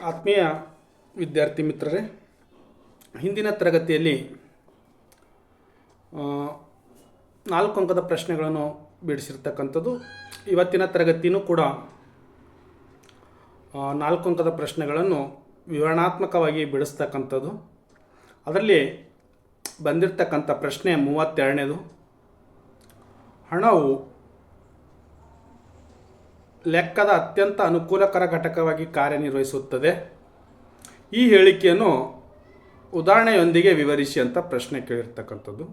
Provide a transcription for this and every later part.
ಆತ್ಮೀಯ ವಿದ್ಯಾರ್ಥಿ ಮಿತ್ರರೇ, ಹಿಂದಿನ ತರಗತಿಯಲ್ಲಿ 4 ಅಂಕದ ಪ್ರಶ್ನೆಗಳನ್ನು ಬಿಡಿಸಿರ್ತಕ್ಕಂಥದ್ದು. ಇವತ್ತಿನ ತರಗತಿಯೂ ಕೂಡ 4 ಅಂಕದ ಪ್ರಶ್ನೆಗಳನ್ನು ವಿವರಣಾತ್ಮಕವಾಗಿ ಬಿಡಿಸ್ತಕ್ಕಂಥದ್ದು. ಅದರಲ್ಲಿ ಬಂದಿರತಕ್ಕಂಥ ಪ್ರಶ್ನೆ 32ನೇದು. ಹಣವು ಲೆಕ್ಕದ ಅತ್ಯಂತ ಅನುಕೂಲಕರ ಘಟಕವಾಗಿ ಕಾರ್ಯನಿರ್ವಹಿಸುತ್ತದೆ. ಈ ಹೇಳಿಕೆಯನ್ನು ಉದಾಹರಣೆಯೊಂದಿಗೆ ವಿವರಿಸಿ ಅಂತ ಪ್ರಶ್ನೆ ಕೇಳಿರ್ತಕ್ಕಂಥದ್ದು.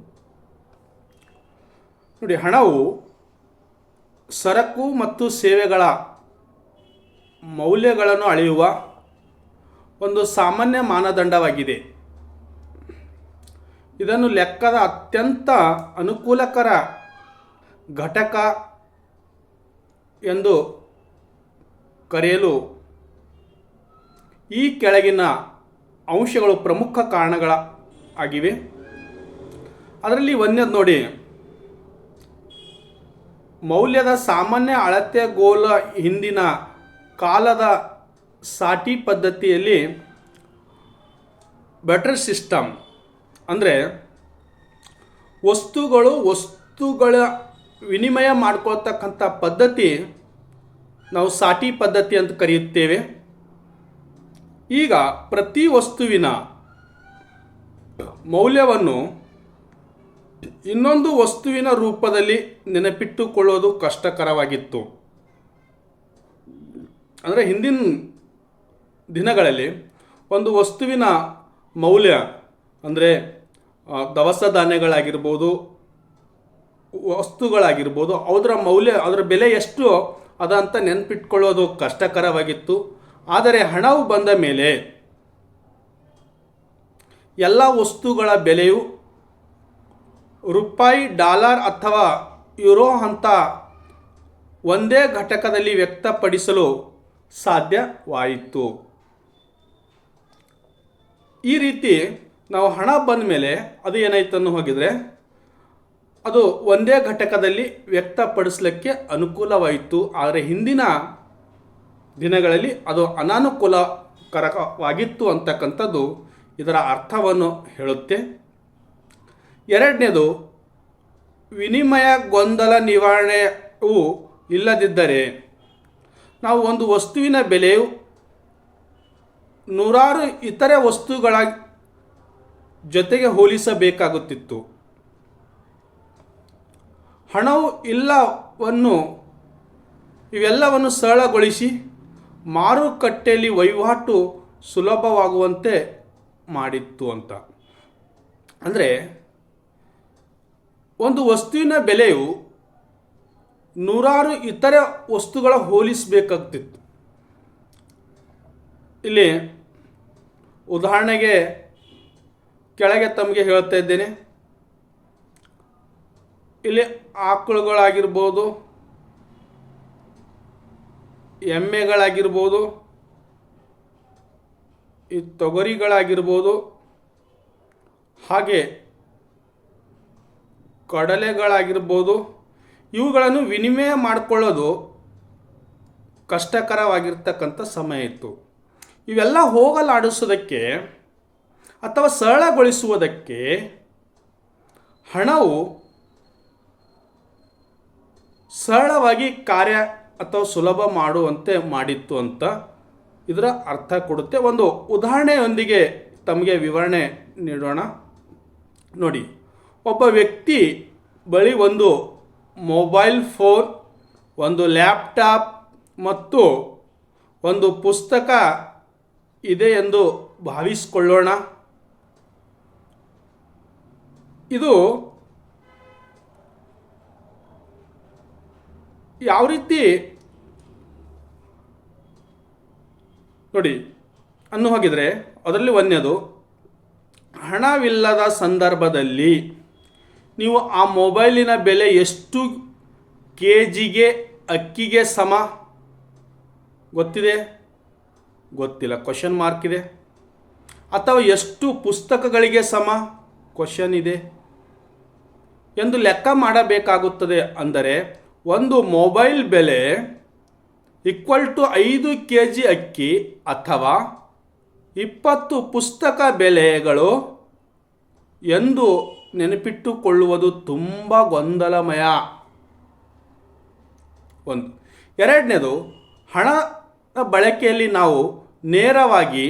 ನೋಡಿ, ಹಣವು ಸರಕು ಮತ್ತು ಸೇವೆಗಳ ಮೌಲ್ಯಗಳನ್ನು ಅಳೆಯುವ ಒಂದು ಸಾಮಾನ್ಯ ಮಾನದಂಡವಾಗಿದೆ. ಇದನ್ನು ಲೆಕ್ಕದ ಅತ್ಯಂತ ಅನುಕೂಲಕರ ಘಟಕ ಎಂದು ಕರೆಯಲು ಈ ಕೆಳಗಿನ ಅಂಶಗಳು ಪ್ರಮುಖ ಕಾರಣಗಳಾಗಿವೆ. ಅದರಲ್ಲಿ ಒಂದನೇದು ನೋಡಿ, ಮೌಲ್ಯದ ಸಾಮಾನ್ಯ ಅಳತೆಗೋಲ ಹಿಂದಿನ ಕಾಲದ ಸಾಟಿ ಪದ್ಧತಿಯಲ್ಲಿ ಬೆಟರ್ ಸಿಸ್ಟಮ್ ಅಂದರೆ ವಸ್ತುಗಳ ವಿನಿಮಯ ಮಾಡ್ಕೊಳ್ತಕ್ಕಂಥ ಪದ್ಧತಿ ನಾವು ಸಾಟಿ ಪದ್ಧತಿ ಅಂತ ಕರೆಯುತ್ತೇವೆ. ಈಗ ಪ್ರತಿ ವಸ್ತುವಿನ ಮೌಲ್ಯವನ್ನು ಇನ್ನೊಂದು ವಸ್ತುವಿನ ರೂಪದಲ್ಲಿ ನೆನಪಿಟ್ಟುಕೊಳ್ಳೋದು ಕಷ್ಟಕರವಾಗಿತ್ತು. ಅಂದರೆ ಹಿಂದಿನ ದಿನಗಳಲ್ಲಿ ಒಂದು ವಸ್ತುವಿನ ಮೌಲ್ಯ ಅಂದರೆ ದವಸ ಧಾನ್ಯಗಳಾಗಿರ್ಬೋದು, ವಸ್ತುಗಳಾಗಿರ್ಬೋದು, ಅದರ ಬೆಲೆ ಎಷ್ಟು ಅದಂತ ನೆನಪಿಟ್ಕೊಳ್ಳೋದು ಕಷ್ಟಕರವಾಗಿತ್ತು. ಆದರೆ ಹಣವು ಬಂದ ಮೇಲೆ ಎಲ್ಲ ವಸ್ತುಗಳ ಬೆಲೆಯು ರೂಪಾಯಿ, ಡಾಲರ್ ಅಥವಾ ಯುರೋ ಅಂತ ಒಂದೇ ಘಟಕದಲ್ಲಿ ವ್ಯಕ್ತಪಡಿಸಲು ಸಾಧ್ಯವಾಯಿತು. ಈ ರೀತಿ ನಾವು ಹಣ ಬಂದ ಮೇಲೆ ಅದು ಏನಾಯ್ತನ್ನು ಹೋಗಿದರೆ ಅದು ಒಂದೇ ಘಟಕದಲ್ಲಿ ವ್ಯಕ್ತಪಡಿಸಲಿಕ್ಕೆ ಅನುಕೂಲವಾಯಿತು. ಆದರೆ ಹಿಂದಿನ ದಿನಗಳಲ್ಲಿ ಅದು ಅನಾನುಕೂಲಕರವಾಗಿತ್ತು ಅಂತಕ್ಕಂಥದ್ದು ಇದರ ಅರ್ಥವನ್ನು ಹೇಳುತ್ತೆ. ಎರಡನೇದು, ವಿನಿಮಯ ಗೊಂದಲ ನಿವಾರಣೆಯು ಇಲ್ಲದಿದ್ದರೆ ನಾವು ಒಂದು ವಸ್ತುವಿನ ಬೆಲೆಯು ನೂರಾರು ಇತರೆ ವಸ್ತುಗಳ ಜೊತೆಗೆ ಹೋಲಿಸಬೇಕಾಗುತ್ತಿತ್ತು. ಹಣವು ಇವೆಲ್ಲವನ್ನು ಸರಳಗೊಳಿಸಿ ಮಾರುಕಟ್ಟೆಯಲ್ಲಿ ವಹಿವಾಟು ಸುಲಭವಾಗುವಂತೆ ಮಾಡಿತ್ತು ಅಂತ. ಅಂದರೆ ಒಂದು ವಸ್ತುವಿನ ಬೆಲೆಯು ನೂರಾರು ಇತರ ವಸ್ತುಗಳ ಹೋಲಿಸಬೇಕಾಗ್ತಿತ್ತು. ಇಲ್ಲಿ ಉದಾಹರಣೆಗೆ ಕೆಳಗೆ ತಮಗೆ ಹೇಳ್ತಾ ಇದ್ದೇನೆ. ಇಲ್ಲಿ ಆಕಳುಗಳಾಗಿರ್ಬೋದು, ಎಮ್ಮೆಗಳಾಗಿರ್ಬೋದು, ಈ ತೊಗರಿಗಳಾಗಿರ್ಬೋದು, ಹಾಗೆ ಕಡಲೆಗಳಾಗಿರ್ಬೋದು, ಇವುಗಳನ್ನು ವಿನಿಮಯ ಮಾಡಿಕೊಳ್ಳೋದು ಕಷ್ಟಕರವಾಗಿರ್ತಕ್ಕಂಥ ಸಮಯ ಇತ್ತು. ಇವೆಲ್ಲ ಹೋಗಲಾಡಿಸೋದಕ್ಕೆ ಅಥವಾ ಸರಳಗೊಳಿಸುವುದಕ್ಕೆ ಹಣವು ಸರಳವಾಗಿ ಕಾರ್ಯ ಅಥವಾ ಸುಲಭ ಮಾಡುವಂತೆ ಮಾಡಿತ್ತು ಅಂತ ಇದರ ಅರ್ಥ ಕೊಡುತ್ತೆ. ಒಂದು ಉದಾಹರಣೆಯೊಂದಿಗೆ ತಮಗೆ ವಿವರಣೆ ನೀಡೋಣ. ನೋಡಿ, ಒಬ್ಬ ವ್ಯಕ್ತಿ ಬಳಿ ಒಂದು ಮೊಬೈಲ್ ಫೋನ್, ಒಂದು ಲ್ಯಾಪ್ಟಾಪ್ ಮತ್ತು ಒಂದು ಪುಸ್ತಕ ಇದೆ ಎಂದು ಭಾವಿಸಿಕೊಳ್ಳೋಣ. ಇದು ಯಾವ ರೀತಿ ನೋಡಿ ಅನ್ನು ಹೋಗಿದರೆ ಅದರಲ್ಲಿ ಒಂದನೇದು, ಹಣವಿಲ್ಲದ ಸಂದರ್ಭದಲ್ಲಿ ನೀವು ಆ ಮೊಬೈಲಿನ ಬೆಲೆ ಎಷ್ಟು ಕೆಜಿಗೆ ಅಕ್ಕಿಗೆ ಸಮ ಗೊತ್ತಿದೆ? ಗೊತ್ತಿಲ್ಲ, ಕ್ವಶನ್ ಮಾರ್ಕ್ ಇದೆ. ಅಥವಾ ಎಷ್ಟು ಪುಸ್ತಕಗಳಿಗೆ ಸಮ ಕ್ವಶನ್ ಇದೆ ಎಂದು ಲೆಕ್ಕ ಮಾಡಬೇಕಾಗುತ್ತದೆ. ಅಂದರೆ ಒಂದು ಮೊಬೈಲ್ ಬೆಲೆ 5 kg ಅಕ್ಕಿ ಅಥವಾ 20 ಪುಸ್ತಕ ಬೆಲೆಗಳು ಎಂದು ನೆನಪಿಟ್ಟುಕೊಳ್ಳುವುದು ತುಂಬ ಗೊಂದಲಮಯ. ಒಂದು. ಎರಡನೇದು, ಹಣದ ಬಳಕೆಯಲ್ಲಿ ನಾವು ನೇರವಾಗಿ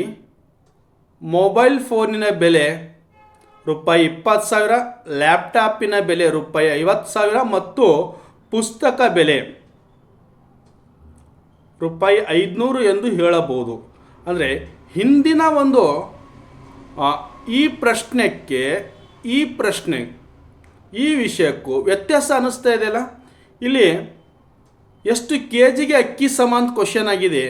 ಮೊಬೈಲ್ ಫೋನಿನ ಬೆಲೆ ₹20,000, ಲ್ಯಾಪ್ಟಾಪಿನ ಬೆಲೆ ₹50,000 ಮತ್ತು ಪುಸ್ತಕ ಬೆಲೆ ₹500 ಎಂದು ಹೇಳಬಹುದು. ಅಂದರೆ ಹಿಂದಿನ ಒಂದು ಈ ಪ್ರಶ್ನೆ ಈ ವಿಷಯಕ್ಕೂ ವ್ಯತ್ಯಾಸ ಅನ್ನಿಸ್ತಾ ಇದೆಯಲ್ಲ. ಇಲ್ಲಿ ಎಷ್ಟು ಕೆ ಜಿಗೆ ಅಕ್ಕಿ ಸಮ ಅಂತ ಕ್ವಶನ್ ಆಗಿದೆ,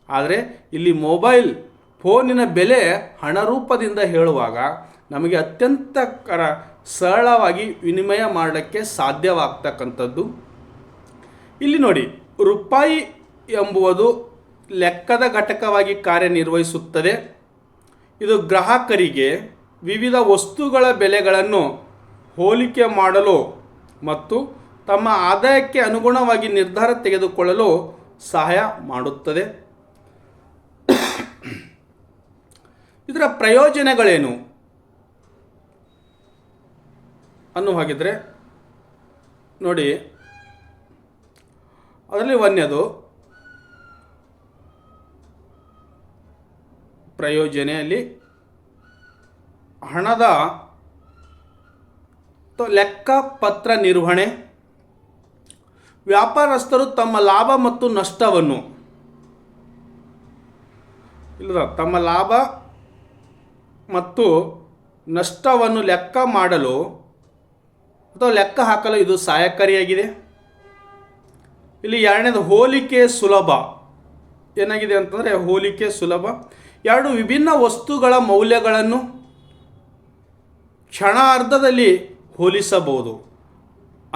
ಆದರೆ ಇಲ್ಲಿ ಮೊಬೈಲ್ ಫೋನಿನ ಬೆಲೆ ಹಣ ರೂಪದಿಂದ ಹೇಳುವಾಗ ನಮಗೆ ಅತ್ಯಂತ ಸರಳವಾಗಿ ವಿನಿಮಯ ಮಾಡಲಿಕ್ಕೆ ಸಾಧ್ಯವಾಗ್ತಕ್ಕಂಥದ್ದು. ಇಲ್ಲಿ ನೋಡಿ, ರೂಪಾಯಿ ಎಂಬುದು ಲೆಕ್ಕದ ಘಟಕವಾಗಿ ಕಾರ್ಯನಿರ್ವಹಿಸುತ್ತದೆ. ಇದು ಗ್ರಾಹಕರಿಗೆ ವಿವಿಧ ವಸ್ತುಗಳ ಬೆಲೆಗಳನ್ನು ಹೋಲಿಕೆ ಮಾಡಲು ಮತ್ತು ತಮ್ಮ ಆದಾಯಕ್ಕೆ ಅನುಗುಣವಾಗಿ ನಿರ್ಧಾರ ತೆಗೆದುಕೊಳ್ಳಲು ಸಹಾಯ ಮಾಡುತ್ತದೆ. ಇದರ ಪ್ರಯೋಜನಗಳೇನು ಅನ್ನೋ ಹಾಗಿದ್ರೆ ನೋಡಿ, ಅದರಲ್ಲಿ ಒಂದನೇದು ಪ್ರಯೋಜನೆಯಲ್ಲಿ ಹಣದ ಲೆಕ್ಕಪತ್ರ ನಿರ್ವಹಣೆ. ವ್ಯಾಪಾರಸ್ಥರು ತಮ್ಮ ಲಾಭ ಮತ್ತು ನಷ್ಟವನ್ನು ತಮ್ಮ ಲಾಭ ಮತ್ತು ನಷ್ಟವನ್ನು ಲೆಕ್ಕ ಮಾಡಲು ಅಥವಾ ಲೆಕ್ಕ ಹಾಕಲು ಇದು ಸಹಾಯಕಾರಿಯಾಗಿದೆ. ಇಲ್ಲಿ ಎರಡನೇದು ಹೋಲಿಕೆ ಸುಲಭ. ಏನಾಗಿದೆ ಅಂತಂದರೆ ಹೋಲಿಕೆ ಸುಲಭ. ಎರಡು ವಿಭಿನ್ನ ವಸ್ತುಗಳ ಮೌಲ್ಯಗಳನ್ನು ಕ್ಷಣಾರ್ಧದಲ್ಲಿ ಹೋಲಿಸಬಹುದು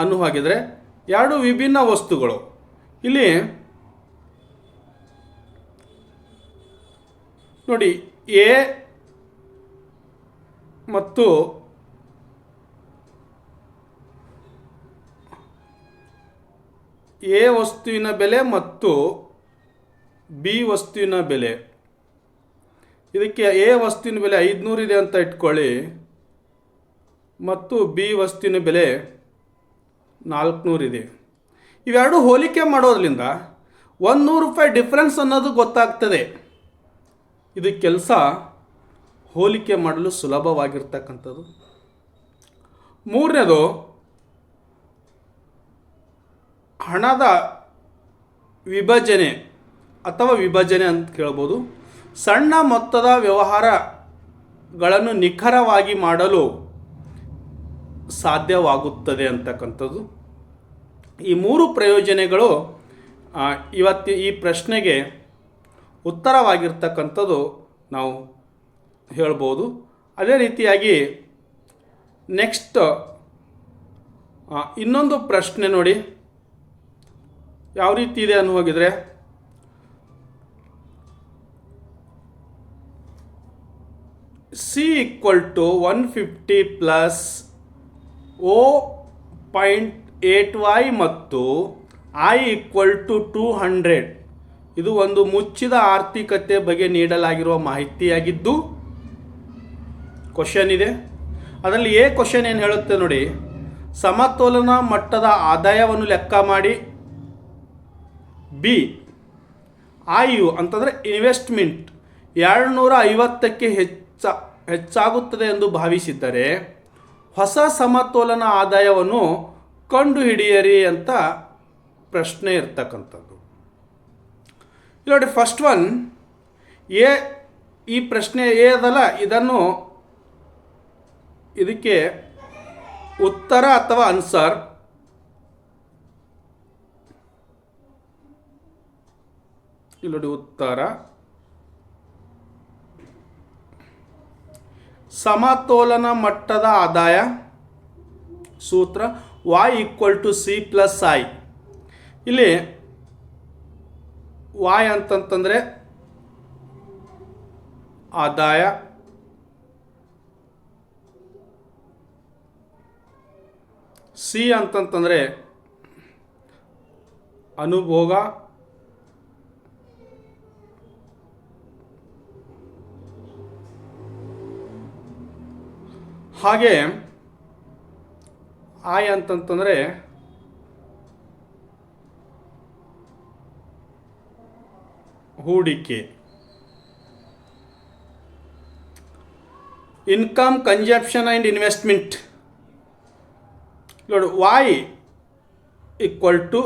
ಅನ್ನೋ ಹಾಗಿದ್ರೆ ಎರಡು ವಿಭಿನ್ನ ವಸ್ತುಗಳು. ಇಲ್ಲಿ ನೋಡಿ, ಎ ಮತ್ತು ಎ ವಸ್ತುವಿನ ಬೆಲೆ ಮತ್ತು ಬಿ ವಸ್ತುವಿನ ಬೆಲೆ. ಇದಕ್ಕೆ ಎ ವಸ್ತುವಿನ ಬೆಲೆ 500 ಇದೆ ಅಂತ ಇಟ್ಕೊಳ್ಳಿ, ಮತ್ತು ಬಿ ವಸ್ತುವಿನ ಬೆಲೆ 400 ಇದೆ. ಇವೆರಡು ಹೋಲಿಕೆ ಮಾಡೋದ್ರಿಂದ ₹100 ಡಿಫ್ರೆನ್ಸ್ ಅನ್ನೋದು ಗೊತ್ತಾಗ್ತದೆ. ಇದು ಕೆಲಸ ಹೋಲಿಕೆ ಮಾಡಲು ಸುಲಭವಾಗಿರ್ತಕ್ಕಂಥದ್ದು. ಮೂರನೇದು, ಹಣದ ವಿಭಜನೆ ಅಂತ ಕೇಳ್ಬೋದು. ಸಣ್ಣ ಮೊತ್ತದ ವ್ಯವಹಾರಗಳನ್ನು ನಿಖರವಾಗಿ ಮಾಡಲು ಸಾಧ್ಯವಾಗುತ್ತದೆ ಅಂತಕ್ಕಂಥದ್ದು. ಈ ಮೂರು ಪ್ರಯೋಜನಗಳು ಈ ಪ್ರಶ್ನೆಗೆ ಉತ್ತರವಾಗಿರ್ತಕ್ಕಂಥದ್ದು ನಾವು ಹೇಳ್ಬೋದು. ಅದೇ ರೀತಿಯಾಗಿ ನೆಕ್ಸ್ಟ್ ಇನ್ನೊಂದು ಪ್ರಶ್ನೆ ನೋಡಿ ಯಾವ ರೀತಿ ಇದೆ ಅನ್ನೋ ಹೋಗಿದ್ರೆ, C=150 ಪ್ಲಸ್ 0.8y ಮತ್ತು I=200. ಇದು ಒಂದು ಮುಚ್ಚಿದ ಆರ್ಥಿಕತೆ ಬಗ್ಗೆ ನೀಡಲಾಗಿರುವ ಮಾಹಿತಿಯಾಗಿದ್ದು ಕ್ವಶನ್ ಇದೆ. ಅದರಲ್ಲಿ ಕ್ವಶನ್ ಏನು ಹೇಳುತ್ತೆ ನೋಡಿ, ಸಮತೋಲನ ಮಟ್ಟದ ಆದಾಯವನ್ನು ಲೆಕ್ಕ ಮಾಡಿ. ಬಿ, ಆಯು ಅಂತಂದರೆ ಇನ್ವೆಸ್ಟ್ಮೆಂಟ್ 250ಕ್ಕೆ ಹೆಚ್ಚಾಗುತ್ತದೆ ಎಂದು ಭಾವಿಸಿದ್ದರೆ ಹೊಸ ಸಮತೋಲನ ಆದಾಯವನ್ನು ಕಂಡುಹಿಡಿಯಿರಿ ಅಂತ ಪ್ರಶ್ನೆ ಇರ್ತಕ್ಕಂಥದ್ದು. ನೋಡಿ, ಫಸ್ಟ್ ಒನ್ ಈ ಪ್ರಶ್ನೆ ಅದಲ್ಲ, ಇದಕ್ಕೆ ಉತ್ತರ ಅಥವಾ ಆನ್ಸರ್ ಇಲ್ಲಿ ನೋಡಿ. ಉತ್ತರ ಸಮತೋಲನ ಮಟ್ಟದ ಆದಾಯ ಸೂತ್ರ Y=C+I. ಇಲ್ಲಿ Y ಅಂತಂತಂದರೆ ಆದಾಯ, C ಅಂತಂತಂದರೆ ಅನುಭೋಗ ಹಾಗೆ ಆಯ್ ಅಂತಂತಂದರೆ ಹೂಡಿಕೆ. Income, consumption and investment. ನೋಡಿ, ವಾಯ್ ಈಕ್ವಲ್ ಟು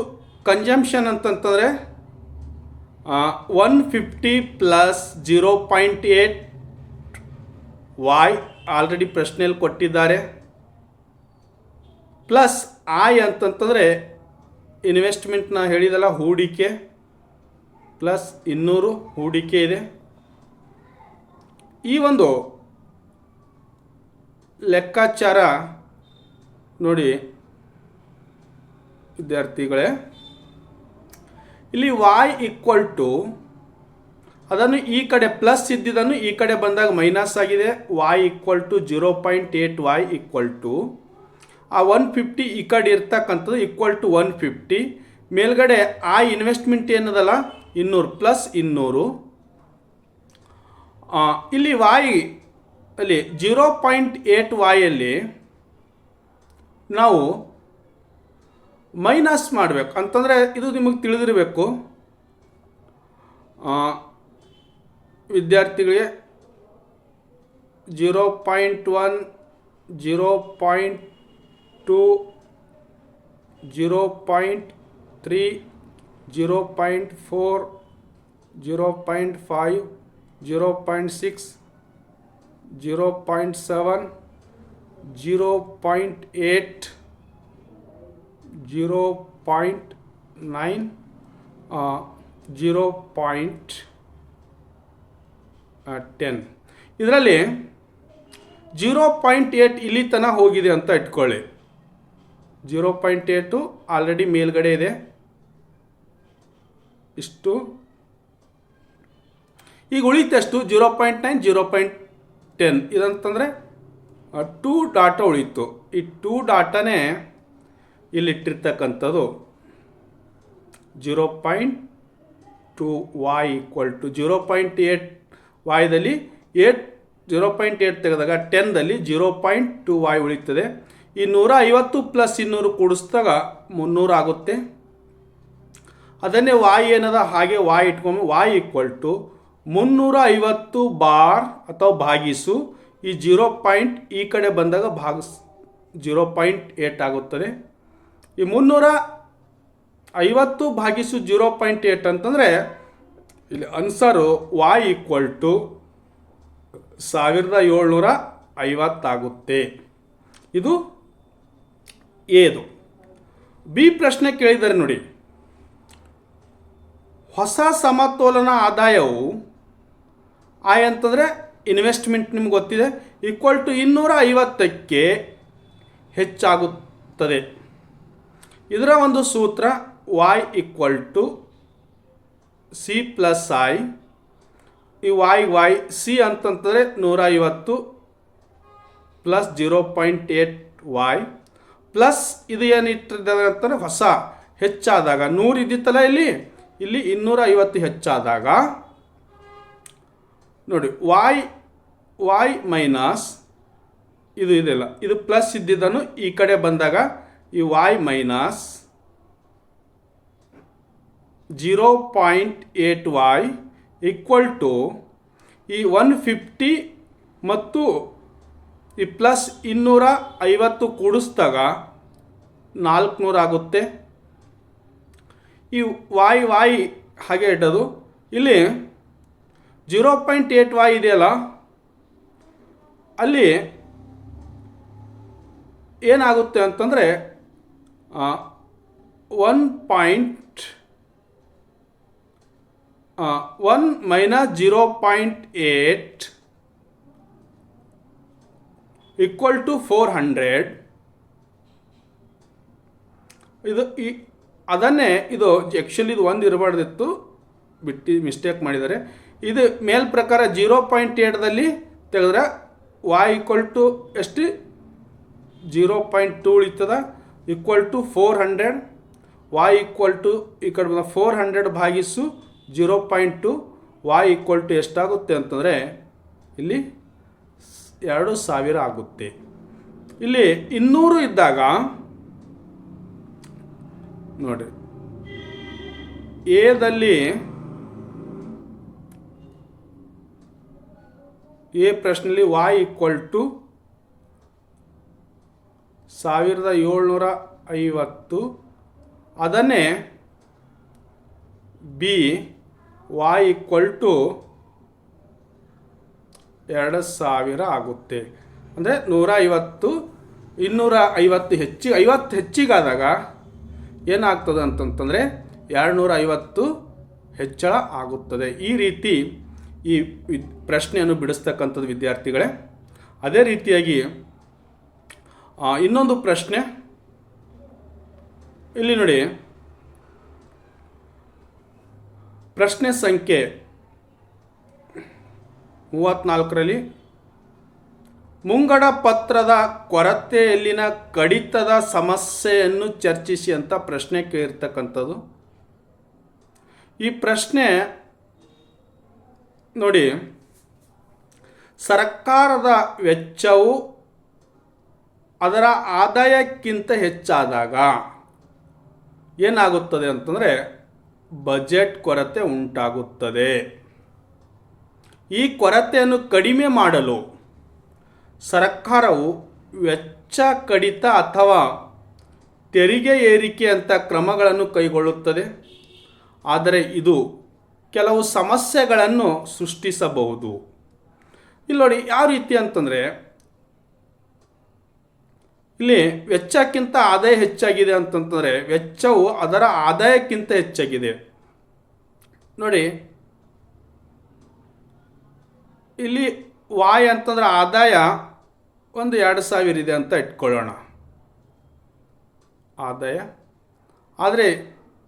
ಕನ್ಸಂಪ್ಷನ್ ಅಂತಂತಂದರೆ 150 ಪ್ಲಸ್ 0.8 ವಾಯ್ ಆಲ್ರೆಡಿ ಪ್ರಶ್ನೆಯಲ್ಲಿ ಕೊಟ್ಟಿದ್ದಾರೆ. ಪ್ಲಸ್ ಆಯ್ ಅಂತಂತಂದರೆ ಇನ್ವೆಸ್ಟ್ಮೆಂಟ್ನ ಹೇಳಿದಲ್ಲ, ಹೂಡಿಕೆ ಪ್ಲಸ್ 200 ಹೂಡಿಕೆ ಇದೆ. ಈ ಒಂದು ಲೆಕ್ಕಾಚಾರ ನೋಡಿ ವಿದ್ಯಾರ್ಥಿಗಳೇ, ಇಲ್ಲಿ ವಾಯ್ ಈಕ್ವಲ್ ಟು ಅದನ್ನು ಈ ಕಡೆ ಪ್ಲಸ್ ಇದ್ದಿದ್ದನ್ನು ಈ ಕಡೆ ಬಂದಾಗ ಮೈನಸ್ ಆಗಿದೆ. Y equal to 0.8 y equal to ಆ 150 ಈ ಕಡೆ ಇರ್ತಕ್ಕಂಥದ್ದು ಈಕ್ವಲ್ ಟು 150. ಮೇಲ್ಗಡೆ ಆ ಇನ್ವೆಸ್ಟ್ಮೆಂಟ್ ಏನದಲ್ಲ 200 ಪ್ಲಸ್ 200. ಇಲ್ಲಿ ವಾಯ್ ಅಲ್ಲಿ 0.8 ವಾಯಲ್ಲಿ ನಾವು ಮೈನಸ್ ಮಾಡಬೇಕು ಅಂತಂದರೆ ಇದು ನಿಮಗೆ ತಿಳಿದಿರಬೇಕು ವಿದ್ಯಾರ್ಥಿಗಳಿಗೆ. 0.1, 0.2, 0.3, 0.4, 0.5, 0.6, 0.7, 0.8, 0.9, 0.10. ಇದರಲ್ಲಿ 0.8 ಇಲ್ಲಿ ತನಕ ಹೋಗಿದೆ ಅಂತ ಇಟ್ಕೊಳ್ಳಿ. 0.8 ಆಲ್ರೆಡಿ ಮೇಲ್ಗಡೆ ಇದೆ ಇಷ್ಟು. ಈಗ ಉಳಿತಷ್ಟು 0.9, 0.10 ಇದಂತಂದರೆ 2 ಡಾಟಾ ಉಳಿತು. ಈ 2 ಡಾಟಾನೇ ಇಲ್ಲಿಟ್ಟಿರ್ತಕ್ಕಂಥದ್ದು 0.2 ವಾಯ್ ಈಕ್ವಲ್ ಟು 0.8 ವಾಯ್ದಲ್ಲಿ 0.8 ತೆಗೆದಾಗ 10ದಲ್ಲಿ 0.2 ವಾಯ್ ಉಳಿತದೆ. ಈ 150 ಪ್ಲಸ್ 200 ಕೂಡಿಸಿದಾಗ 300 ಆಗುತ್ತೆ. ಅದನ್ನೇ ವಾಯ್ ಏನದ ಹಾಗೆ ವಾಯ್ ಇಟ್ಕೊಂಡು ವಾಯ್ ಈಕ್ವಲ್ ಟು 350 ಬಾರ್ ಅಥವಾ ಭಾಗಿಸು ಈ 0. ಈ ಕಡೆ ಬಂದಾಗ 0.8 ಆಗುತ್ತದೆ. ಈ 350 ಭಾಗಿಸು 0.8 ಅಂತಂದರೆ ಇಲ್ಲಿ ಆನ್ಸರು ವಾಯ್ ಈಕ್ವಲ್ ಟು 1750 ಆಗುತ್ತೆ. ಇದು ಎದು. ಬಿ ಪ್ರಶ್ನೆ ಕೇಳಿದ್ದಾರೆ ನೋಡಿ, ಹೊಸ ಸಮತೋಲನ ಆದಾಯವು ಆಯ್ ಅಂತಂದರೆ ಇನ್ವೆಸ್ಟ್ಮೆಂಟ್ ನಿಮ್ಗೆ ಗೊತ್ತಿದೆ ಈಕ್ವಲ್ ಟು 250ಕ್ಕೆ ಹೆಚ್ಚಾಗುತ್ತದೆ. ಇದರ ಒಂದು ಸೂತ್ರ y equal to C plus I. ಈ ವಾಯ್ ಸಿ ಅಂತಂತಂದರೆ 150 ಪ್ಲಸ್ 0.8 ವಾಯ್ ಪ್ಲಸ್ ಇದು ಏನಿಟ್ಟಿದ್ದಾರೆ ಅಂತಂದರೆ ಹೊಸ ಹೆಚ್ಚಾದಾಗ 100 ಇದ್ದಿತ್ತಲ್ಲ ಇಲ್ಲಿ 250 ಹೆಚ್ಚಾದಾಗ ನೋಡಿ ವಾಯ್ ಮೈನಸ್ ಇದು ಇದೆಲ್ಲ ಇದು ಪ್ಲಸ್ ಇದ್ದಿದ್ದನ್ನು ಈ ಕಡೆ ಬಂದಾಗ ಈ y minus 0.8 y equal to ಈ 150 ಮತ್ತು ಈ ಪ್ಲಸ್ 250 ಕೂಡಿಸಿದಾಗ 400 ಆಗುತ್ತೆ. ಈ ವಾಯ್ ಹಾಗೆ ಇಡೋದು. ಇಲ್ಲಿ 0.8 ವಾಯ್ ಇದೆಯಲ್ಲ ಅಲ್ಲಿ ಏನಾಗುತ್ತೆ ಅಂತಂದರೆ 1 ಮೈನಸ್ 0.8 ಈಕ್ವಲ್ ಟು 400. ಇದು ಅದನ್ನೇ ಇದು ಆ್ಯಕ್ಚುಲಿ ಇದು 1 ಇರಬಾರ್ದಿತ್ತು, ಬಿಟ್ಟು ಮಿಸ್ಟೇಕ್ ಮಾಡಿದ್ದಾರೆ. ಇದು ಮೇಲ್ ಪ್ರಕಾರ 0.8ದಲ್ಲಿ ತೆಗೆದ್ರೆ ವಾಯ್ ಈಕ್ವಲ್ ಟು ಎಷ್ಟು 0.2 ಉಳಿತದ equal to 400. y equal to ಈ ಕಡೆ 400 ಭಾಗಿಸು 0.2 y ಈಕ್ವಲ್ ಟು ಎಷ್ಟಾಗುತ್ತೆ ಅಂತಂದರೆ ಇಲ್ಲಿ 2000 ಆಗುತ್ತೆ. ಇಲ್ಲಿ 200 ಇದ್ದಾಗ ನೋಡಿ ಎದಲ್ಲಿ ಎ ಪ್ರಶ್ನೆಯಲ್ಲಿ y ಈಕ್ವಲ್ ಟು 1750 ಅದನ್ನೇ ಬಿ y ಈಕ್ವಲ್ ಟು 2000 ಆಗುತ್ತೆ. ಅಂದರೆ 150 250 50 ಹೆಚ್ಚಿಗಾದಾಗ ಏನಾಗ್ತದೆ ಅಂತಂತಂದರೆ 250 ಹೆಚ್ಚಳ ಆಗುತ್ತದೆ. ಈ ರೀತಿ ಈ ಪ್ರಶ್ನೆಯನ್ನು ಬಿಡಿಸ್ತಕ್ಕಂಥದ್ದು ವಿದ್ಯಾರ್ಥಿಗಳೇ. ಅದೇ ರೀತಿಯಾಗಿ ಇನ್ನೊಂದು ಪ್ರಶ್ನೆ ಇಲ್ಲಿ ನೋಡಿ, ಪ್ರಶ್ನೆ ಸಂಖ್ಯೆ 34ರಲ್ಲಿ ಮುಂಗಡ ಪತ್ರದ ಕೊರತೆಯಲ್ಲಿನ ಕಡಿತದ ಸಮಸ್ಯೆಯನ್ನು ಚರ್ಚಿಸಿ ಅಂತ ಪ್ರಶ್ನೆ ಕೇಳಿರ್ತಕ್ಕಂಥದ್ದು. ಈ ಪ್ರಶ್ನೆ ನೋಡಿ, ಸರ್ಕಾರದ ವೆಚ್ಚವು ಅದರ ಆದಾಯಕ್ಕಿಂತ ಹೆಚ್ಚಾದಾಗ ಏನಾಗುತ್ತದೆ ಅಂತಂದರೆ ಬಜೆಟ್ ಕೊರತೆ ಉಂಟಾಗುತ್ತದೆ. ಈ ಕೊರತೆಯನ್ನು ಕಡಿಮೆ ಮಾಡಲು ಸರ್ಕಾರವು ವೆಚ್ಚ ಕಡಿತ ಅಥವಾ ತೆರಿಗೆ ಏರಿಕೆ ಅಂತ ಕ್ರಮಗಳನ್ನು ಕೈಗೊಳ್ಳುತ್ತದೆ. ಆದರೆ ಇದು ಕೆಲವು ಸಮಸ್ಯೆಗಳನ್ನು ಸೃಷ್ಟಿಸಬಹುದು. ಇಲ್ಲಿ ನೋಡಿ ಯಾವ ರೀತಿ ಅಂತಂದರೆ, ಇಲ್ಲಿ ವೆಚ್ಚಕ್ಕಿಂತ ಆದಾಯ ಹೆಚ್ಚಾಗಿದೆ ಅಂತಂತಂದರೆ ವೆಚ್ಚವು ಅದರ ಆದಾಯಕ್ಕಿಂತ ಹೆಚ್ಚಾಗಿದೆ. ನೋಡಿ ಇಲ್ಲಿ y ಅಂತಂದ್ರೆ ಆದಾಯ ಒಂದು 2000 ಇದೆ ಅಂತ ಇಟ್ಕೊಳ್ಳೋಣ ಆದಾಯ. ಆದರೆ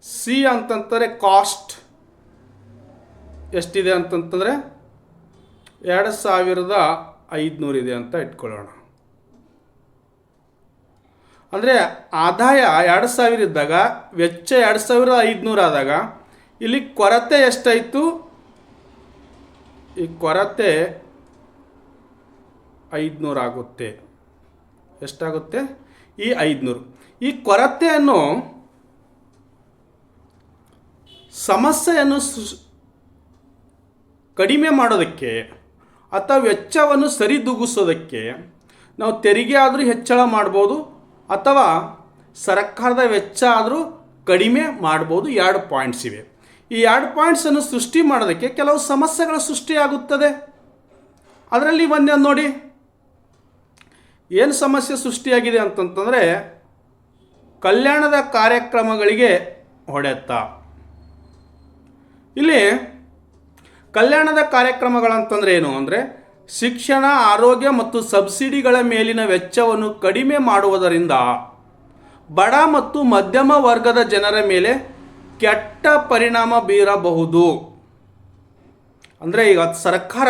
ಸಿ ಅಂತಂದರೆ ಕಾಸ್ಟ್ ಎಷ್ಟಿದೆ ಅಂತಂತಂದರೆ 2500 ಇದೆ ಅಂತ ಇಟ್ಕೊಳ್ಳೋಣ. ಅಂದರೆ ಆದಾಯ 2000 ಇದ್ದಾಗ ವೆಚ್ಚ 2500 ಆದಾಗ ಇಲ್ಲಿ ಕೊರತೆ ಎಷ್ಟಾಯಿತು? ಈ ಕೊರತೆ 500 ಆಗುತ್ತೆ. ಎಷ್ಟಾಗುತ್ತೆ? ಈ 500. ಈ ಕೊರತೆಯನ್ನು ಸಮಸ್ಯೆಯನ್ನು ಕಡಿಮೆ ಮಾಡೋದಕ್ಕೆ ಅಥವಾ ವೆಚ್ಚವನ್ನು ಸರಿದೂಗಿಸೋದಕ್ಕೆ ನಾವು ತೆರಿಗೆ ಆದರೂ ಹೆಚ್ಚಳ ಮಾಡ್ಬೋದು ಅಥವಾ ಸರ್ಕಾರದ ವೆಚ್ಚ ಆದರೂ ಕಡಿಮೆ ಮಾಡ್ಬೋದು. 2 ಪಾಯಿಂಟ್ಸ್ ಇವೆ. ಈ 2 ಪಾಯಿಂಟ್ಸನ್ನು ಸೃಷ್ಟಿ ಮಾಡೋದಕ್ಕೆ ಕೆಲವು ಸಮಸ್ಯೆಗಳ ಸೃಷ್ಟಿಯಾಗುತ್ತದೆ. ಅದರಲ್ಲಿ ಒಂದೇ ನೋಡಿ, ಏನು ಸಮಸ್ಯೆ ಸೃಷ್ಟಿಯಾಗಿದೆ ಅಂತಂತಂದರೆ ಕಲ್ಯಾಣದ ಕಾರ್ಯಕ್ರಮಗಳಿಗೆ ಹೊಡೆತ. ಇಲ್ಲಿ ಕಲ್ಯಾಣದ ಕಾರ್ಯಕ್ರಮಗಳಂತಂದರೆ ಏನು ಅಂದರೆ ಶಿಕ್ಷಣ, ಆರೋಗ್ಯ ಮತ್ತು ಸಬ್ಸಿಡಿಗಳ ಮೇಲಿನ ವೆಚ್ಚವನ್ನು ಕಡಿಮೆ ಮಾಡುವುದರಿಂದ ಬಡ ಮತ್ತು ಮಧ್ಯಮ ವರ್ಗದ ಜನರ ಮೇಲೆ ಕೆಟ್ಟ ಪರಿಣಾಮ ಬೀರಬಹುದು. ಅಂದರೆ ಈಗ ಸರ್ಕಾರ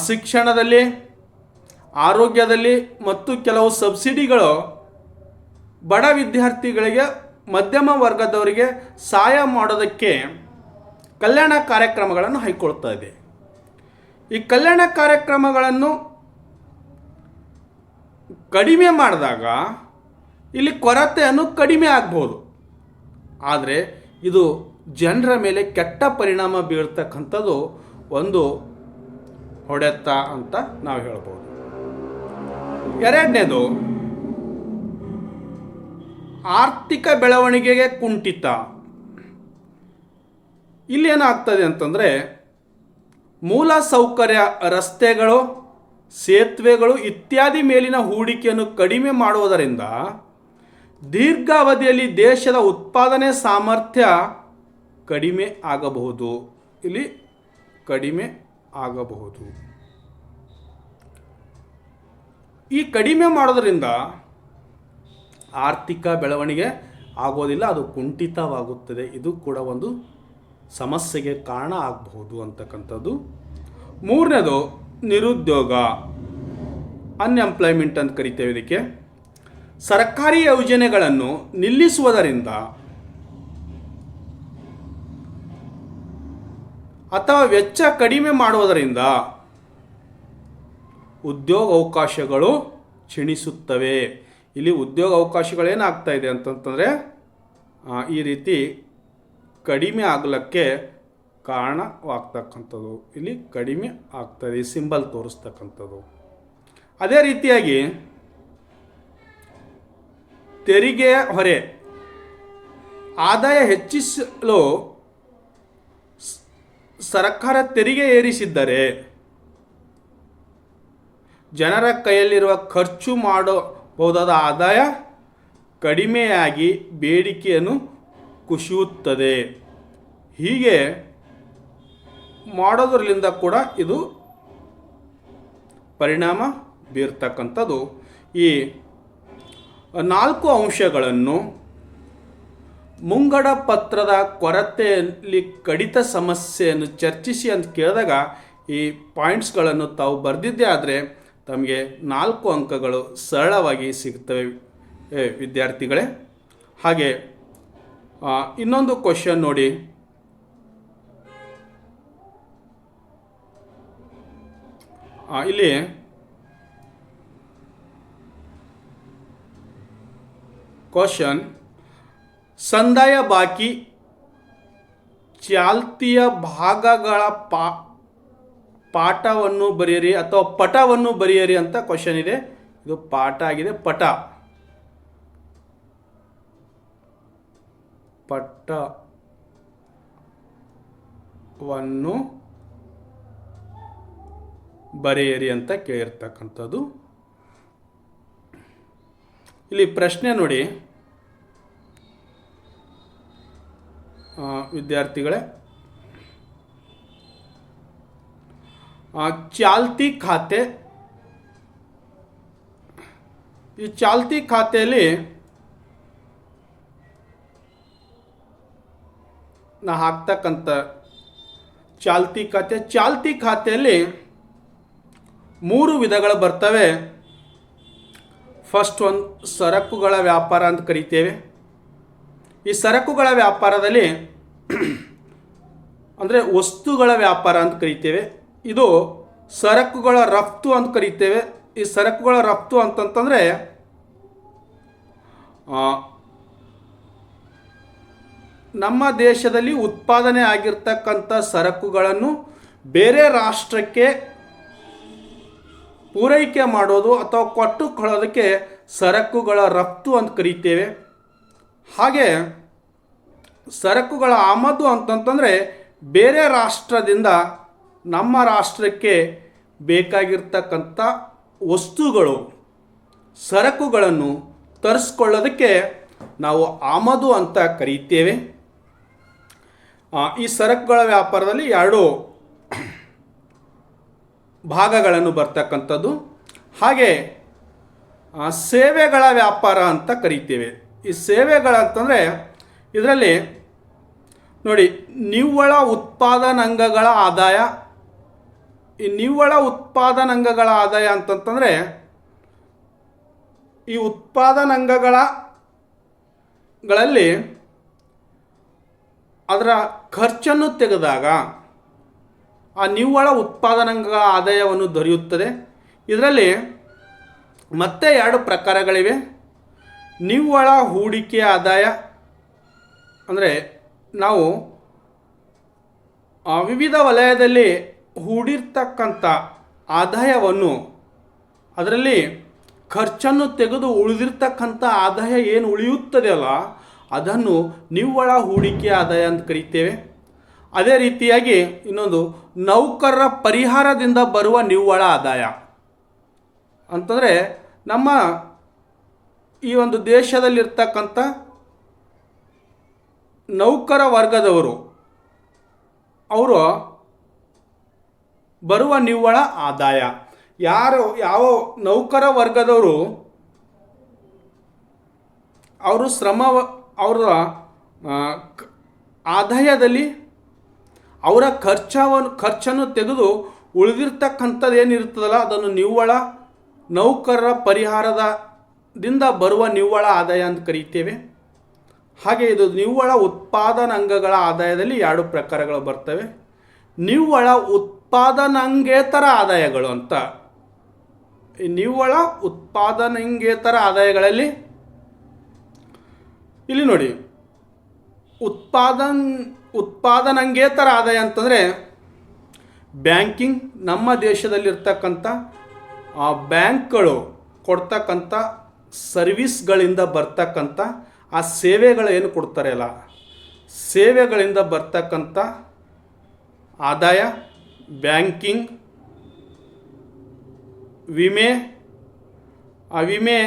ಶಿಕ್ಷಣದಲ್ಲಿ, ಆರೋಗ್ಯದಲ್ಲಿ ಮತ್ತು ಕೆಲವು ಸಬ್ಸಿಡಿಗಳು ಬಡ ವಿದ್ಯಾರ್ಥಿಗಳಿಗೆ, ಮಧ್ಯಮ ವರ್ಗದವರಿಗೆ ಸಹಾಯ ಮಾಡೋದಕ್ಕೆ ಕಲ್ಯಾಣ ಕಾರ್ಯಕ್ರಮಗಳನ್ನು ಹೈಕೊಳ್ತಾ ಇದೆ. ಈ ಕಲ್ಯಾಣ ಕಾರ್ಯಕ್ರಮಗಳನ್ನು ಕಡಿಮೆ ಮಾಡಿದಾಗ ಇಲ್ಲಿ ಕೊರತೆಯನ್ನು ಕಡಿಮೆ ಆಗ್ಬೋದು. ಆದರೆ ಇದು ಜನರ ಮೇಲೆ ಕೆಟ್ಟ ಪರಿಣಾಮ ಬೀಳ್ತಕ್ಕಂಥದ್ದು ಒಂದು ಹೊಡೆತ ಅಂತ ನಾವು ಹೇಳ್ಬೋದು. ಎರಡನೇದು ಆರ್ಥಿಕ ಬೆಳವಣಿಗೆಗೆ ಕುಂಠಿತ. ಇಲ್ಲಿ ಏನಾಗ್ತದೆ ಅಂತಂದರೆ ಮೂಲ ಸೌಕರ್ಯ, ರಸ್ತೆಗಳು, ಸೇತುವೆಗಳು ಇತ್ಯಾದಿ ಮೇಲಿನ ಹೂಡಿಕೆಯನ್ನು ಕಡಿಮೆ ಮಾಡುವುದರಿಂದ ದೀರ್ಘಾವಧಿಯಲ್ಲಿ ದೇಶದ ಉತ್ಪಾದನೆ ಸಾಮರ್ಥ್ಯ ಕಡಿಮೆ ಆಗಬಹುದು. ಇಲ್ಲಿ ಕಡಿಮೆ ಆಗಬಹುದು. ಈ ಕಡಿಮೆ ಮಾಡೋದರಿಂದ ಆರ್ಥಿಕ ಬೆಳವಣಿಗೆ ಆಗೋದಿಲ್ಲ, ಅದು ಕುಂಠಿತವಾಗುತ್ತದೆ. ಇದು ಕೂಡ ಒಂದು ಸಮಸ್ಯೆಗೆ ಕಾರಣ ಆಗಬಹುದು ಅಂತಕ್ಕಂಥದ್ದು. ಮೂರನೇದು ನಿರುದ್ಯೋಗ, ಅನ್ಎಂಪ್ಲಾಯ್ಮೆಂಟ್ ಅಂತ ಕರಿತೇವೆ ಇದಕ್ಕೆ. ಸರ್ಕಾರಿ ಯೋಜನೆಗಳನ್ನು ನಿಲ್ಲಿಸುವುದರಿಂದ ಅಥವಾ ವೆಚ್ಚ ಕಡಿಮೆ ಮಾಡುವುದರಿಂದ ಉದ್ಯೋಗಾವಕಾಶಗಳು ಕ್ಷೀಣಿಸುತ್ತವೆ. ಇಲ್ಲಿ ಉದ್ಯೋಗಾವಕಾಶಗಳೇನಾಗ್ತಾ ಇದೆ ಅಂತಂತಂದರೆ ಈ ರೀತಿ ಕಡಿಮೆ ಆಗಲಿಕ್ಕೆ ಕಾರಣವಾಗ್ತಕ್ಕಂಥದ್ದು. ಇಲ್ಲಿ ಕಡಿಮೆ ಆಗ್ತದೆ, ಈ ಸಿಂಬಲ್ ತೋರಿಸ್ತಕ್ಕಂಥದ್ದು. ಅದೇ ರೀತಿಯಾಗಿ ತೆರಿಗೆಯ ಹೊರೆ, ಆದಾಯ ಹೆಚ್ಚಿಸಲು ಸರ್ಕಾರ ತೆರಿಗೆ ಏರಿಸಿದ್ದರೆ ಜನರ ಕೈಯಲ್ಲಿರುವ ಖರ್ಚು ಮಾಡಬಹುದಾದ ಆದಾಯ ಕಡಿಮೆಯಾಗಿ ಬೇಡಿಕೆಯನ್ನು ಕುಸಿಯುತ್ತದೆ. ಹೀಗೆ ಮಾಡೋದ್ರಲ್ಲಿಂದ ಕೂಡ ಇದು ಪರಿಣಾಮ ಬೀರ್ತಕ್ಕಂಥದ್ದು. ಈ 4 ಅಂಶಗಳನ್ನು ಮುಂಗಡ ಪತ್ರದ ಕೊರತೆಯಲ್ಲಿ ಕಡಿತ ಸಮಸ್ಯೆಯನ್ನು ಚರ್ಚಿಸಿ ಅಂತ ಕೇಳಿದಾಗ ಈ ಪಾಯಿಂಟ್ಸ್ಗಳನ್ನು ತಾವು ಬರೆದಿದ್ದೇ ಆದರೆ ತಮಗೆ 4 ಅಂಕಗಳು ಸರಳವಾಗಿ ಸಿಗ್ತವೆ ವಿದ್ಯಾರ್ಥಿಗಳೇ. ಹಾಗೆ ಇನ್ನೊಂದು ಕ್ವಶನ್ ನೋಡಿ. ಇಲ್ಲಿ ಕ್ವಶನ್, ಸಂದಾಯ ಬಾಕಿ ಚಾಲ್ತಿಯ ಭಾಗಗಳ ಪಾಠವನ್ನು ಬರೆಯಿರಿ ಅಥವಾ ಪಟವನ್ನು ಬರೆಯಿರಿ ಅಂತ ಕ್ವಶನ್ ಇದೆ. ಇದು ಪಾಠ ಆಗಿದೆ. ಪಟವನ್ನು ಬರೆಯಿರಿ ಅಂತ ಕೇಳಿರ್ತಕ್ಕಂಥದ್ದು. ಇಲ್ಲಿ ಪ್ರಶ್ನೆ ನೋಡಿ ವಿದ್ಯಾರ್ಥಿಗಳೇ, ಚಾಲ್ತಿ ಖಾತೆ, ಈ ಚಾಲ್ತಿ ಖಾತೆಯಲ್ಲಿ ನಾ ಹಾಕ್ತಕ್ಕಂಥ ಚಾಲ್ತಿ ಖಾತೆಯಲ್ಲಿ 3 ವಿಧಗಳು ಬರ್ತವೆ. ಫಸ್ಟ್ ಒಂದು ಸರಕುಗಳ ವ್ಯಾಪಾರ ಅಂತ ಕರಿತೇವೆ. ಈ ಸರಕುಗಳ ವ್ಯಾಪಾರದಲ್ಲಿ ಅಂದರೆ ವಸ್ತುಗಳ ವ್ಯಾಪಾರ ಅಂತ ಕರಿತೇವೆ. ಇದು ಸರಕುಗಳ ರಫ್ತು ಅಂತ ಕರಿತೇವೆ. ಈ ಸರಕುಗಳ ರಫ್ತು ಅಂತಂತಂದರೆ ನಮ್ಮ ದೇಶದಲ್ಲಿ ಉತ್ಪಾದನೆ ಆಗಿರ್ತಕ್ಕಂಥ ಸರಕುಗಳನ್ನು ಬೇರೆ ರಾಷ್ಟ್ರಕ್ಕೆ ಪೂರೈಕೆ ಮಾಡೋದು ಅಥವಾ ಕೊಟ್ಟುಕೊಳ್ಳೋದಕ್ಕೆ ಸರಕುಗಳ ರಫ್ತು ಅಂತ ಕರಿತೇವೆ. ಹಾಗೆ ಸರಕುಗಳ ಆಮದು ಅಂತಂತಂದರೆ ಬೇರೆ ರಾಷ್ಟ್ರದಿಂದ ನಮ್ಮ ರಾಷ್ಟ್ರಕ್ಕೆ ಬೇಕಾಗಿರ್ತಕ್ಕಂಥ ವಸ್ತುಗಳು, ಸರಕುಗಳನ್ನು ತರಿಸ್ಕೊಳ್ಳೋದಕ್ಕೆ ನಾವು ಆಮದು ಅಂತ ಕರೀತೇವೆ. ಈ ಸರಕುಗಳ ವ್ಯಾಪಾರದಲ್ಲಿ 2 ಭಾಗಗಳನ್ನು ಬರ್ತಕ್ಕಂಥದ್ದು. ಹಾಗೆ ಸೇವೆಗಳ ವ್ಯಾಪಾರ ಅಂತ ಕರಿತೇವೆ. ಈ ಸೇವೆಗಳಂತಂದರೆ ಇದರಲ್ಲಿ ನೋಡಿ, ನಿವ್ವಳ ಉತ್ಪಾದನಾಂಗಗಳ ಆದಾಯ. ಈ ನಿವ್ವಳ ಉತ್ಪಾದನಾಂಗಗಳ ಆದಾಯ ಅಂತಂತಂದರೆ ಈ ಉತ್ಪಾದನಾಂಗಗಳಲ್ಲಿ ಅದರ ಖರ್ಚನ್ನು ತೆಗೆದಾಗ ಆ ನಿವ್ವಳ ಉತ್ಪಾದನಾಂಗಗಳ ಆದಾಯವನ್ನು ದೊರೆಯುತ್ತದೆ. ಇದರಲ್ಲಿ ಮತ್ತೆ 2 ಪ್ರಕಾರಗಳಿವೆ. ನಿವ್ವಳ ಹೂಡಿಕೆ ಆದಾಯ ಅಂದರೆ ನಾವು ವಿವಿಧ ವಲಯದಲ್ಲಿ ಹೂಡಿರ್ತಕ್ಕಂಥ ಆದಾಯವನ್ನು, ಅದರಲ್ಲಿ ಖರ್ಚನ್ನು ತೆಗೆದು ಉಳಿದಿರ್ತಕ್ಕಂಥ ಆದಾಯ ಏನು ಉಳಿಯುತ್ತದೆಯಲ್ಲ ಅದನ್ನು ನಿವ್ವಳ ಹೂಡಿಕೆ ಆದಾಯ ಅಂತ ಕರೀತೇವೆ. ಅದೇ ರೀತಿಯಾಗಿ ಇನ್ನೊಂದು ನೌಕರರ ಪರಿಹಾರದಿಂದ ಬರುವ ನಿವ್ವಳ ಆದಾಯ ಅಂತಂದರೆ ನಮ್ಮ ಈ ಒಂದು ದೇಶದಲ್ಲಿರ್ತಕ್ಕಂಥ ನೌಕರ ವರ್ಗದವರು ಅವರು ಬರುವ ನಿವ್ವಳ ಆದಾಯ. ಯಾವ ನೌಕರ ವರ್ಗದವರು ಅವರು ಅವರ ಆದಾಯದಲ್ಲಿ ಅವರ ಖರ್ಚನ್ನು ತೆಗೆದು ಉಳಿದಿರ್ತಕ್ಕಂಥದ್ದು ಏನಿರ್ತದಲ್ಲ ಅದನ್ನು ನಿವ್ವಳ ನೌಕರರ ಪರಿಹಾರದ ದಿಂದ ಬರುವ ನಿವ್ವಳ ಆದಾಯ ಅಂತ ಕರೀತೇವೆ. ಹಾಗೆ ಇದು ನಿವ್ವಳ ಉತ್ಪಾದನಾಂಗಗಳ ಆದಾಯದಲ್ಲಿ 2 ಪ್ರಕಾರಗಳು ಬರ್ತವೆ. ನಿವ್ವಳ ಉತ್ಪಾದನಾಂಗೇತರ ಆದಾಯಗಳು ಅಂತ. ಈ ನಿವ್ವಳ ಉತ್ಪಾದನಾಂಗೇತರ ಆದಾಯಗಳಲ್ಲಿ ಇಲ್ಲಿ ನೋಡಿ, ಉತ್ಪಾದನಾಂಗೇತರ ಆದಾಯ ಅಂತಂದರೆ ಬ್ಯಾಂಕಿಂಗ್, ನಮ್ಮ ದೇಶದಲ್ಲಿರ್ತಕ್ಕಂಥ ಬ್ಯಾಂಕ್ಗಳು ಕೊಡ್ತಕ್ಕಂಥ ಸರ್ವಿಸ್ಗಳಿಂದ ಬರ್ತಕ್ಕಂಥ ಆ ಸೇವೆಗಳು ಏನು ಕೊಡ್ತಾರೆ ಅಲ್ಲ, ಸೇವೆಗಳಿಂದ ಬರ್ತಕ್ಕಂಥ ಆದಾಯ. ಬ್ಯಾಂಕಿಂಗ್, ವಿಮೆ, ಆ ವಿಮೆ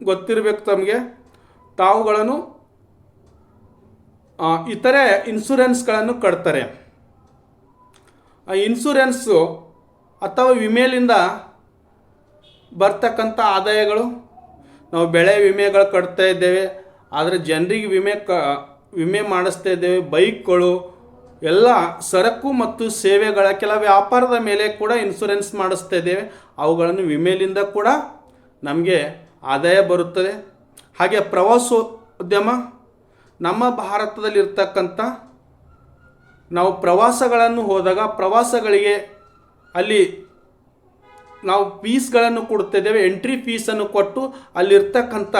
ಗೊತ್ತಿರಬೇಕು ತಮಗೆ. ತಾವುಗಳನ್ನು ಇತರೆ ಇನ್ಶೂರೆನ್ಸ್ಗಳನ್ನು ಕಟ್ತಾರೆ. ಆ ಇನ್ಶೂರೆನ್ಸು ಅಥವಾ ವಿಮೆಯಿಂದ ಬರ್ತಕ್ಕಂಥ ಆದಾಯಗಳು, ನಾವು ಬೆಳೆ ವಿಮೆಗಳು ಕಟ್ತಾ ಇದ್ದೇವೆ, ಆದರೆ ಜನರಿಗೆ ವಿಮೆ ಮಾಡಿಸ್ತಾ ಇದ್ದೇವೆ. ಬೈಕ್ಗಳು ಎಲ್ಲ ಸರಕು ಮತ್ತು ಸೇವೆಗಳ ಕೆಲ ವ್ಯಾಪಾರದ ಮೇಲೆ ಕೂಡ ಇನ್ಶೂರೆನ್ಸ್ ಮಾಡಿಸ್ತಾ ಇದ್ದೇವೆ. ಅವುಗಳನ್ನು ವಿಮೆಯಿಂದ ಕೂಡ ನಮಗೆ ಆದಾಯ ಬರುತ್ತದೆ. ಹಾಗೆ ಪ್ರವಾಸೋದ್ಯಮ, ನಮ್ಮ ಭಾರತದಲ್ಲಿರ್ತಕ್ಕಂಥ ನಾವು ಪ್ರವಾಸಗಳನ್ನು ಹೋದಾಗ ಪ್ರವಾಸಗಳಿಗೆ ಅಲ್ಲಿ ನಾವು ಫೀಸ್ಗಳನ್ನು ಕೊಡ್ತಿದ್ದೇವೆ. ಎಂಟ್ರಿ ಫೀಸನ್ನು ಕೊಟ್ಟು ಅಲ್ಲಿರ್ತಕ್ಕಂಥ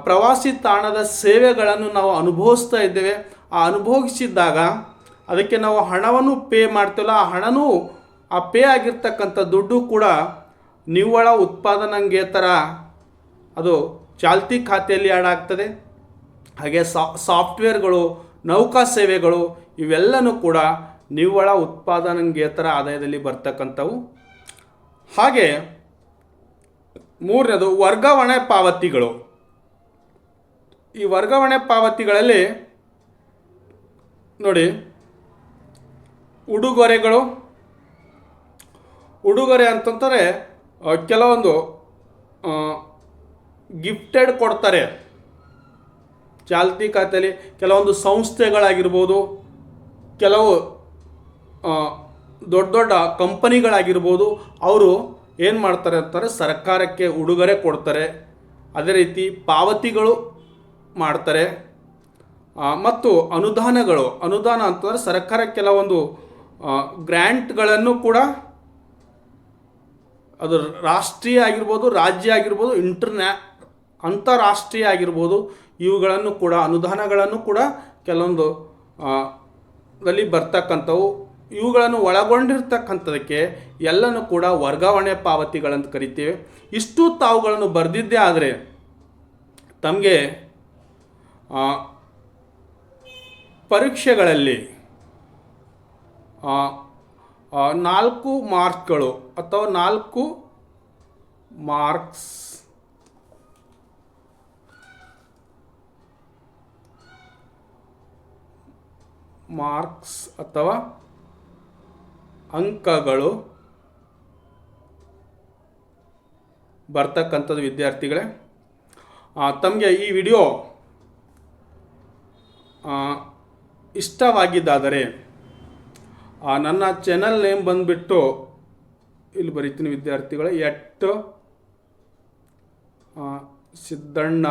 ಪ್ರವಾಸಿ ತಾಣದ ಸೇವೆಗಳನ್ನು ನಾವು ಅನುಭವಿಸ್ತಾ ಇದ್ದೇವೆ. ಆ ಅನುಭವಿಸಿದಾಗ ಅದಕ್ಕೆ ನಾವು ಹಣವನ್ನು ಪೇ ಮಾಡ್ತೀವಲ್ಲ, ಆ ಹಣನೂ ಆ ಪೇ ಆಗಿರ್ತಕ್ಕಂಥ ದುಡ್ಡು ಕೂಡ ನಿವ್ವಳ ಉತ್ಪಾದನಾಂಗೇತರ ಅದು ಚಾಲ್ತಿ ಖಾತೆಯಲ್ಲಿ ಆ್ಯಡ್ ಆಗ್ತದೆ. ಹಾಗೆ ಸಾಫ್ಟ್ವೇರ್ಗಳು, ನೌಕಾ ಸೇವೆಗಳು ಇವೆಲ್ಲನೂ ಕೂಡ ನಿವ್ವಳ ಉತ್ಪಾದನಾಂಗೇತರ ಆದಾಯದಲ್ಲಿ ಬರ್ತಕ್ಕಂಥವು. ಹಾಗೆ ಮೂರನೇದು ವರ್ಗಾವಣೆ ಪಾವತಿಗಳು. ಈ ವರ್ಗಾವಣೆ ಪಾವತಿಗಳಲ್ಲಿ ನೋಡಿ, ಉಡುಗೊರೆ ಅಂತಂದರೆ ಕೆಲವೊಂದು ಗಿಫ್ಟೆಡ್ ಕೊಡ್ತಾರೆ ಚಾಲ್ತಿ ಖಾತೆಯಲ್ಲಿ. ಕೆಲವೊಂದು ಸಂಸ್ಥೆಗಳಾಗಿರ್ಬೋದು, ಕೆಲವು ದೊಡ್ಡ ದೊಡ್ಡ ಕಂಪನಿಗಳಾಗಿರ್ಬೋದು, ಅವರು ಏನು ಮಾಡ್ತಾರೆ ಅಂತಾರೆ, ಸರ್ಕಾರಕ್ಕೆ ಉಡುಗೊರೆ ಕೊಡ್ತಾರೆ. ಅದೇ ರೀತಿ ಪಾವತಿಗಳು ಮಾಡ್ತಾರೆ. ಮತ್ತು ಅನುದಾನ ಅಂತಂದರೆ ಸರ್ಕಾರ ಕೆಲವೊಂದು ಗ್ರ್ಯಾಂಟ್ಗಳನ್ನು ಕೂಡ, ಅದು ರಾಷ್ಟ್ರೀಯ ಆಗಿರ್ಬೋದು, ರಾಜ್ಯ ಆಗಿರ್ಬೋದು, ಅಂತಾರಾಷ್ಟ್ರೀಯ ಆಗಿರ್ಬೋದು, ಇವುಗಳನ್ನು ಕೂಡ ಅನುದಾನಗಳನ್ನು ಕೂಡ ಕೆಲವೊಂದು ದಲ್ಲಿ ಬರ್ತಕ್ಕಂಥವು. ಇವುಗಳನ್ನು ಒಳಗೊಂಡಿರ್ತಕ್ಕಂಥದಕ್ಕೆ ಎಲ್ಲನೂ ಕೂಡ ವರ್ಗಾವಣೆ ಪಾವತಿಗಳಂತ ಕರಿತೇವೆ. ಇಷ್ಟು ತಾವುಗಳನ್ನು ಬರೆದಿದ್ದೇ ಆದರೆ ತಮಗೆ ಪರೀಕ್ಷೆಗಳಲ್ಲಿ 4 ಮಾರ್ಕ್ಗಳು ಅಥವಾ 4 ಮಾರ್ಕ್ಸ್ ಅಥವಾ ಅಂಕಗಳು ಬರ್ತಕ್ಕಂಥದ್ದು. ವಿದ್ಯಾರ್ಥಿಗಳೇ, ತಮಗೆ ಈ ವಿಡಿಯೋ ಇಷ್ಟವಾಗಿದ್ದಾದರೆ ನನ್ನ ಚಾನಲ್ ನೇಮ್ ಬಂದುಬಿಟ್ಟು ಇಲ್ಲಿ ಬರೀತೀನಿ ವಿದ್ಯಾರ್ಥಿಗಳೇ, ಸಿದ್ದಣ್ಣ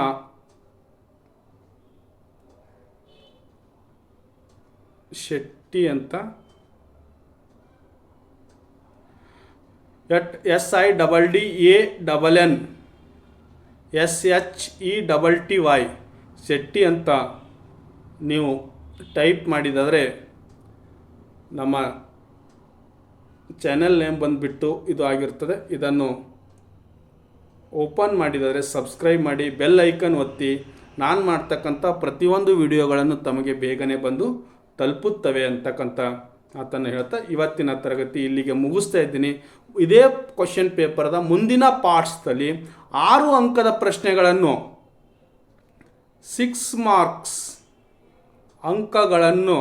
ಶೆಟ್ಟಿ ಅಂತ, SIDDANNSHETTY ಶೆಟ್ಟಿ ಅಂತ ನೀವು ಟೈಪ್ ಮಾಡಿದಾದರೆ ನಮ್ಮ ಚಾನೆಲ್ ನೇಮ್ ಬಂದುಬಿಟ್ಟು ಇದು ಆಗಿರ್ತದೆ. ಇದನ್ನು ಓಪನ್ ಮಾಡಿದರೆ ಸಬ್ಸ್ಕ್ರೈಬ್ ಮಾಡಿ, ಬೆಲ್ ಐಕನ್ ಒತ್ತಿ. ನಾನು ಮಾಡ್ತಕ್ಕಂಥ ಪ್ರತಿಯೊಂದು ವಿಡಿಯೋಗಳನ್ನು ತಮಗೆ ಬೇಗನೆ ಬಂದು ತಲುಪುತ್ತವೆ ಅಂತಕ್ಕಂಥ ಮಾತನ್ನು ಹೇಳ್ತಾ ಇವತ್ತಿನ ತರಗತಿ ಇಲ್ಲಿಗೆ ಮುಗಿಸ್ತಾ ಇದ್ದೀನಿ. ಇದೇ ಕ್ವಶನ್ ಪೇಪರ್ದ ಮುಂದಿನ ಪಾರ್ಟ್ಸ್ದಲ್ಲಿ 6 ಅಂಕದ ಪ್ರಶ್ನೆಗಳನ್ನು 6 ಮಾರ್ಕ್ಸ್ ಅಂಕಗಳನ್ನು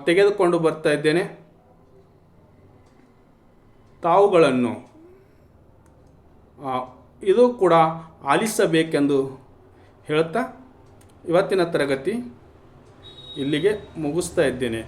ತೆಗೆದುಕೊಂಡು ಬರ್ತಾ ಇದ್ದೇನೆ. ತಾವುಗಳನ್ನು ಇದು ಕೂಡ ಆಲಿಸಬೇಕೆಂದು ಹೇಳ್ತಾ ಇವತ್ತಿನ ತರಗತಿ ಇಲ್ಲಿಗೆ ಮುಗಿಸ್ತಾ ಇದ್ದೇನೆ.